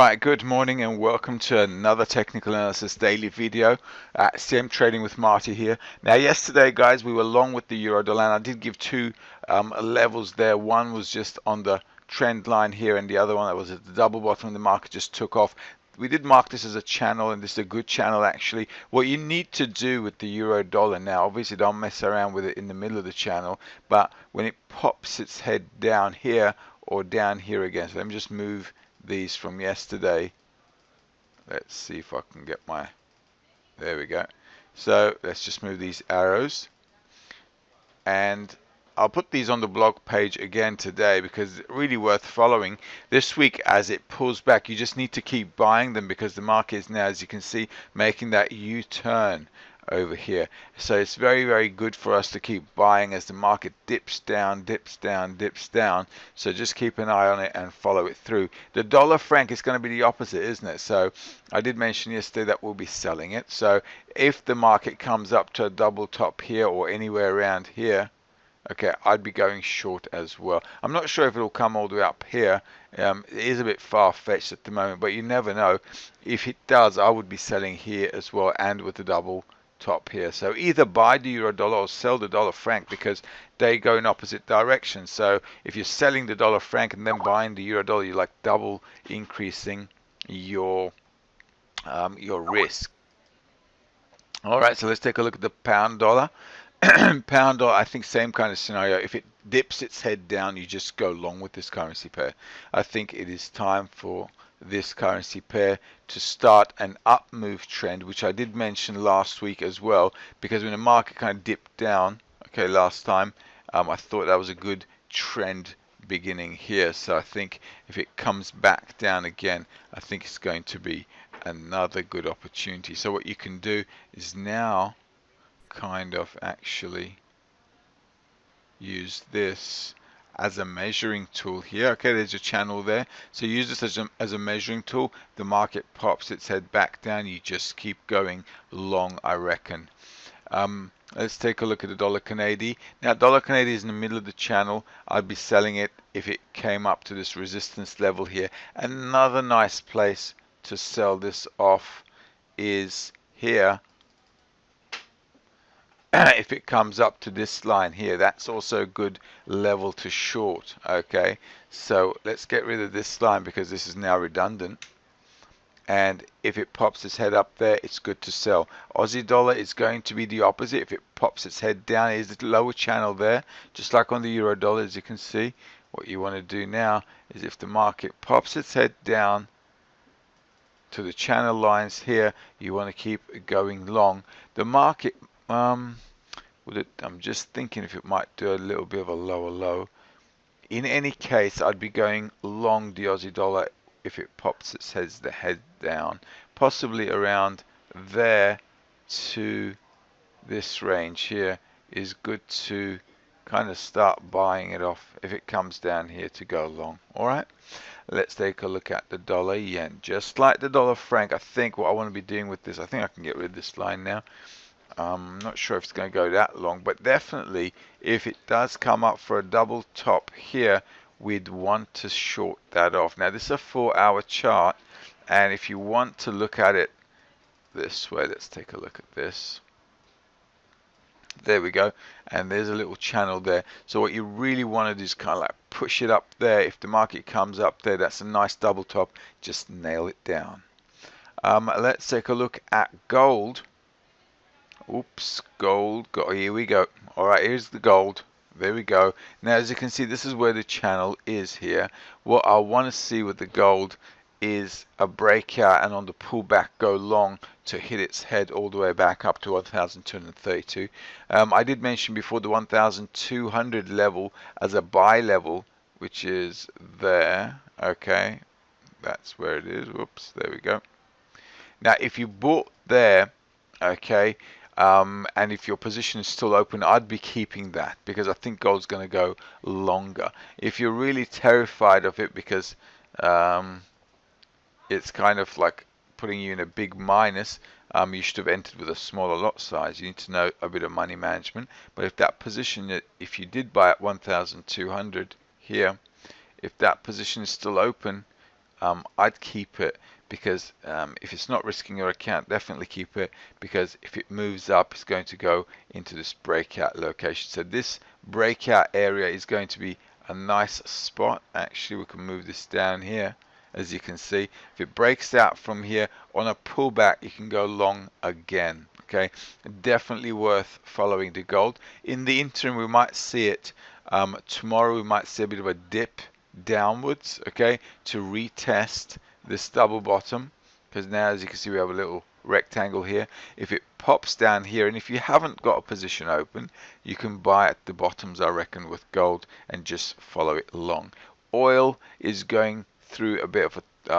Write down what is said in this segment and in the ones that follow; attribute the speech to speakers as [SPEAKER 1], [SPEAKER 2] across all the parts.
[SPEAKER 1] Right, good morning and welcome to another technical analysis daily video. CM Trading with Marty here. Now yesterday guys we were long with the euro dollar and I did give two levels there. One was just on the trend line here and the other one that was at the double bottom and the market just took off. We did mark this as a channel and this is a good channel actually. What you need to do with the euro dollar now, obviously don't mess around with it in the middle of the channel, but when it pops its head down here or down here again, so let me just move these from yesterday. Let's see if I can get my, there we go. So let's just move these arrows and I'll put these on the blog page again today because it's really worth following. This week as it pulls back, you just need to keep buying them because the market is now, as you can see, making that U-turn over here. So it's very, very good for us to keep buying as the market dips down, dips down, dips down. So just keep an eye on it and follow it through. The dollar franc is going to be the opposite, isn't it? So I did mention yesterday that we'll be selling it. So if the market comes up to a double top here or anywhere around here, okay, I'd be going short as well. I'm not sure if it'll come all the way up here. It is a bit far-fetched at the moment, but you never know. If it does, I would be selling here as well and with the double top here. So either buy the euro dollar or sell the dollar franc because they go in opposite directions. So if you're selling the dollar franc and then buying the euro dollar, you're like double increasing your risk. All right, so let's take a look at the pound dollar. Pound dollar, I think same kind of scenario. If it dips its head down, you just go long with this currency pair. I think it is time for this currency pair to start an up move trend, which I did mention last week as well, because when the market kind of dipped down, okay, last time, I thought that was a good trend beginning here. So I think if it comes back down again, I think it's going to be another good opportunity. So what you can do is now kind of actually use this as a measuring tool here. Okay, there's a channel there. So use this as a measuring tool. The market pops its head back down. You just keep going long, I reckon. Let's take a look at the dollar Canadian. Now, dollar Canadian is in the middle of the channel. I'd be selling it if it came up to this resistance level here. Another nice place to sell this off is here. If it comes up to this line here, that's also a good level to short. Okay, so let's get rid of this line because this is now redundant, and if it pops its head up there, it's good to sell. Aussie dollar is going to be the opposite. If it pops its head down, is the lower channel there, just like on the euro dollar. As you can see, what you want to do now is if the market pops its head down to the channel lines here, you want to keep going long. The market I'm just thinking if it might do a little bit of a lower low. In any case, I'd be going long the Aussie dollar if it pops its head down, possibly around there to this range here is good to kind of start buying it off if it comes down here to go long. All right, let's take a look at the dollar yen. Just like the dollar franc, I think what I want to be doing with this, I think I can get rid of this line now. I'm not sure if it's going to go that long, but definitely if it does come up for a double top here, we'd want to short that off. Now this is a 4-hour chart, and if you want to look at it this way, let's take a look at this. There we go, and there's a little channel there. So what you really want to do is kind of like push it up there. If the market comes up there, that's a nice double top. Just nail it down. Let's take a look at gold. Oops, gold. Here we go. All right, here's the gold. There we go. Now, as you can see, this is where the channel is here. What I want to see with the gold is a breakout and on the pullback go long to hit its head all the way back up to 1,232. I did mention before the 1,200 level as a buy level, which is there. Okay, that's where it is. Whoops, there we go. Now, if you bought there, okay, and if your position is still open, I'd be keeping that because I think gold's going to go longer. If you're really terrified of it because it's kind of like putting you in a big minus, you should have entered with a smaller lot size. You need to know a bit of money management. But if that position, if you did buy at 1,200 here, if that position is still open, I'd keep it, because if it's not risking your account, definitely keep it, because if it moves up, it's going to go into this breakout location. So this breakout area is going to be a nice spot. Actually, we can move this down here. As you can see, if it breaks out from here on a pullback, you can go long again. Okay, definitely worth following the gold. In the interim, we might see it tomorrow. We might see a bit of a dip downwards, okay, to retest this double bottom, because now, as you can see, we have a little rectangle here. If it pops down here, and if you haven't got a position open, you can buy at the bottoms, I reckon, with gold, and just follow it long. Oil is going through a bit of a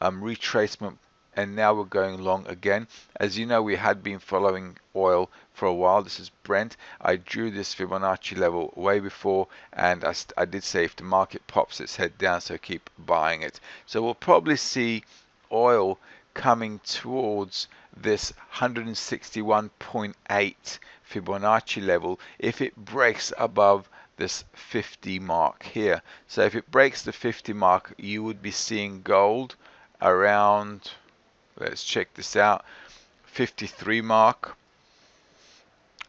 [SPEAKER 1] retracement, and now we're going long again. As you know, we had been following oil for a while. This is Brent. I drew this Fibonacci level way before, and I did say if the market pops its head down, so keep buying it. So we'll probably see oil coming towards this 161.8 Fibonacci level if it breaks above this 50 mark here. So if it breaks the 50 mark, you would be seeing gold around, let's check this out, 53 mark,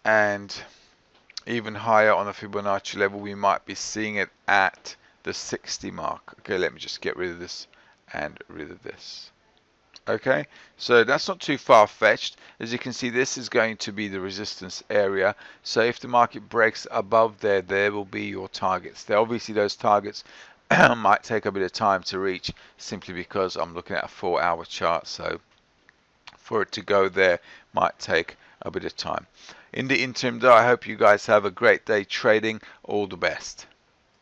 [SPEAKER 1] and even higher on a Fibonacci level, we might be seeing it at the 60 mark. Okay, let me just get rid of this and rid of this. Okay, so that's not too far-fetched. As you can see, this is going to be the resistance area. So if the market breaks above there, there will be your targets. There, obviously, those targets might take a bit of time to reach, simply because I'm looking at a 4-hour chart. So for it to go there might take a bit of time. In the interim, though, I hope you guys have a great day trading. All the best.